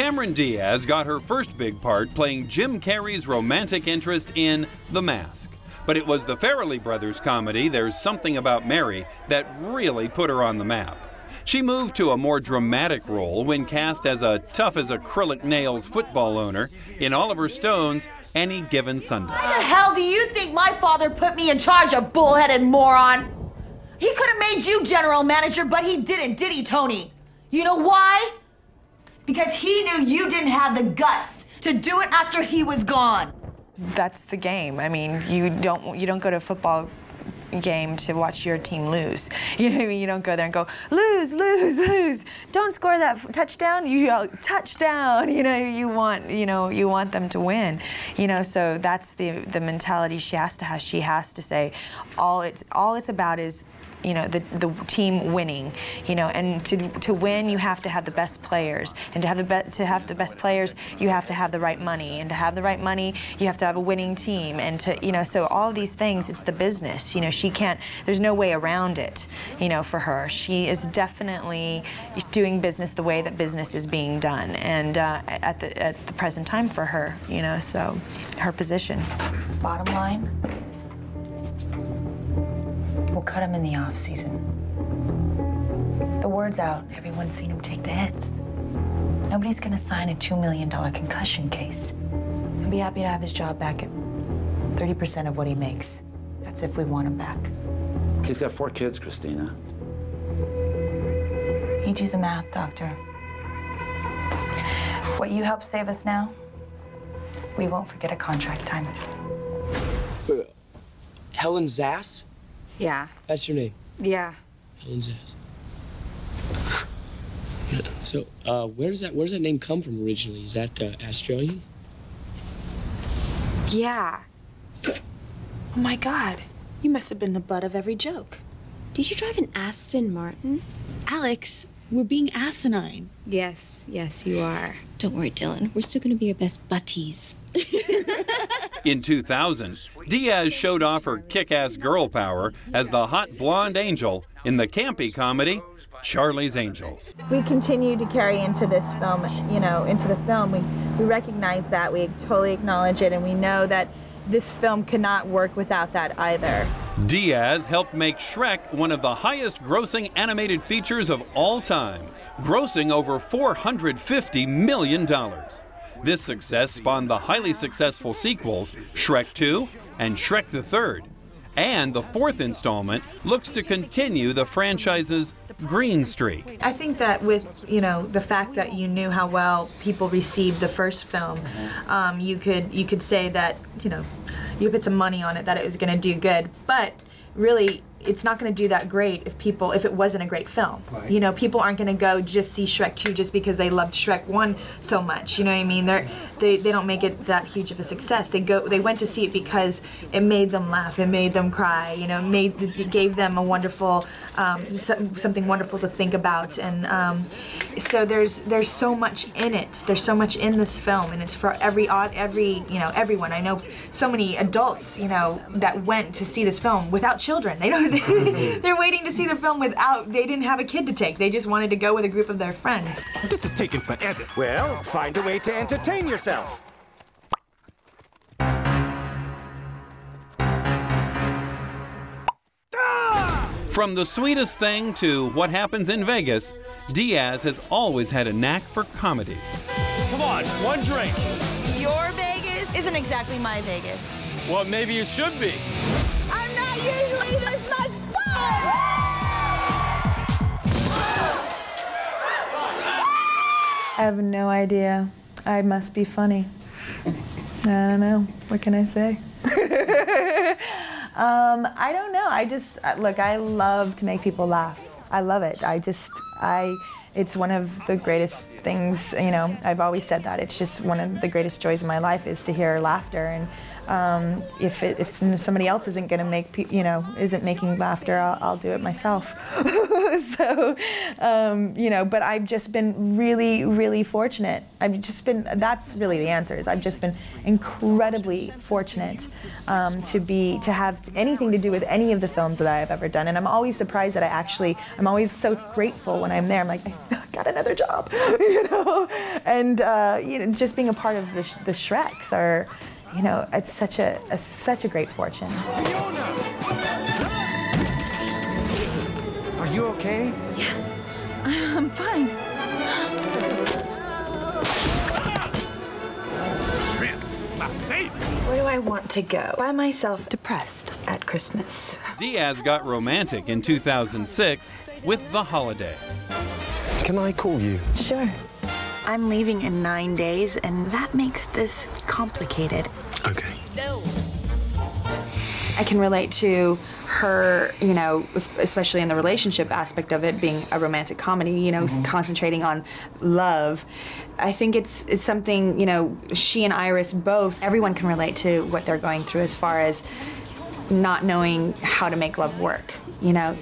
Cameron Diaz got her first big part playing Jim Carrey's romantic interest in The Mask. But it was the Farrelly Brothers comedy, There's Something About Mary, that really put her on the map. She moved to a more dramatic role when cast as a tough-as-acrylic-nails football owner in Oliver Stone's Any Given Sunday. Why the hell do you think my father put me in charge, a bullheaded moron? He could have made you general manager, but he didn't, did he, Tony? You know why? Because he knew you didn't have the guts to do it after he was gone. That's the game. I mean, you don't go to a football game to watch your team lose. You know what I mean? You don't go there and go, lose, lose, lose. Don't score that touchdown. You yell, touchdown. You know, you want them to win. You know, so that's the mentality she has to have. She has to say, all it's about is, you know, the team winning, you know, and to win you have to have the best players, and to have the best players you have to have the right money, and to have the right money you have to have a winning team, and to, you know, so all these things, it's the business, you know, she can't, there's no way around it, you know, for her. She is definitely doing business the way that business is being done, and at the present time for her, you know, so her position. Bottom line, we'll cut him in the off-season. The word's out. Everyone's seen him take the hits. Nobody's gonna sign a $2 million concussion case. He'll be happy to have his job back at 30% of what he makes. That's if we want him back. He's got 4 kids, Christina. You do the math, Doctor. What you help save us now, we won't forget a contract time. Helen Zass? Yeah. That's your name? Yeah. Helen Zass. Yeah. So, where does that name come from originally? Is that Australian? Yeah. Oh my God. You must have been the butt of every joke. Did you drive an Aston Martin? Alex, we're being asinine. Yes, yes, you are. Don't worry, Dylan. We're still going to be your best buddies. In 2000, Diaz showed off her kick-ass girl power as the hot blonde angel in the campy comedy Charlie's Angels. We continue to carry into this film, you know, into the film. We recognize that, we totally acknowledge it, and we know that this film cannot work without that either. Diaz helped make Shrek one of the highest grossing animated features of all time, grossing over $450 million. This success spawned the highly successful sequels, Shrek 2 and Shrek the Third. And the 4th installment looks to continue the franchise's green streak. I think that with, you know, the fact that you knew how well people received the first film, you could say that, you know, you put some money on it that it was going to do good. But really, it's not going to do that great if it wasn't a great film. Right. You know, people aren't going to go just see Shrek 2 just because they loved Shrek 1 so much. You know what I mean? They don't make it that huge of a success. They went to see it because it made them laugh, it made them cry. You know, it gave them a wonderful something wonderful to think about. And so there's so much in it. There's so much in this film, and it's for everyone. I know so many adults, you know, that went to see this film without children. They don't. They're waiting to see the film they didn't have a kid to take. They just wanted to go with a group of their friends. This is taking forever. Well, find a way to entertain yourself. From The Sweetest Thing to What Happens in Vegas, Diaz has always had a knack for comedies. Come on, one drink. Your Vegas isn't exactly my Vegas. Well, maybe it should be. I'm not usually this much fun! I have no idea. I must be funny. I don't know. What can I say? I don't know. Look, I love to make people laugh. I love it. It's one of the greatest things, you know, I've always said that. It's just one of the greatest joys of my life is to hear laughter. And if somebody else isn't going to make, isn't making laughter, I'll do it myself. So, but I've just been really, really fortunate. That's really the answer, is I've just been incredibly fortunate to have anything to do with any of the films that I have ever done. And I'm always surprised that I'm always so grateful when I'm there. I'm like, got another job, you know? And, you know, just being a part of the Shreks are, you know, it's such a great fortune. Fiona! Are you okay? Yeah, I'm fine. My favorite. Where do I want to go? By myself, depressed at Christmas. Diaz got romantic in 2006 with The Holiday. Can I call you? Sure. I'm leaving in 9 days, and that makes this complicated. Okay. I can relate to her, you know, especially in the relationship aspect of it being a romantic comedy, you know, concentrating on love. I think it's something, you know, she and Iris both, everyone can relate to what they're going through as far as not knowing how to make love work. You know,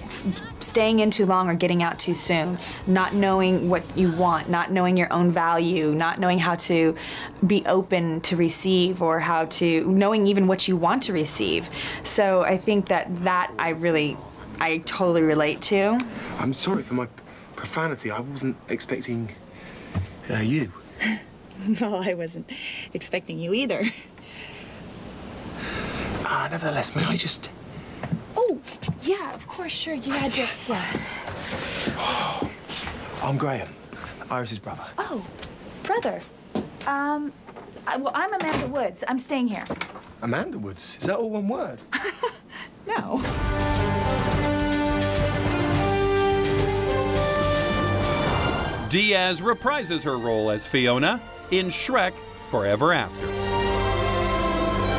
staying in too long or getting out too soon, not knowing what you want, not knowing your own value, not knowing how to be open to receive or how to, knowing even what you want to receive. So I think that I totally relate to. I'm sorry for my profanity. I wasn't expecting you. Well, I wasn't expecting you either. Nevertheless, may I just... Oh, yeah, of course, sure, you had to, yeah. I'm Graham, Iris's brother. Oh, brother. Well, I'm Amanda Woods. I'm staying here. Amanda Woods? Is that all one word? No. Diaz reprises her role as Fiona in Shrek Forever After.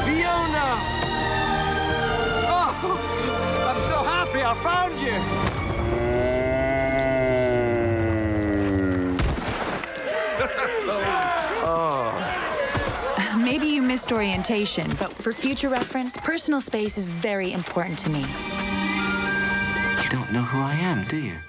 Fiona! Oh, I'm so happy I found you. Maybe you missed orientation, but for future reference, personal space is very important to me. You don't know who I am, do you?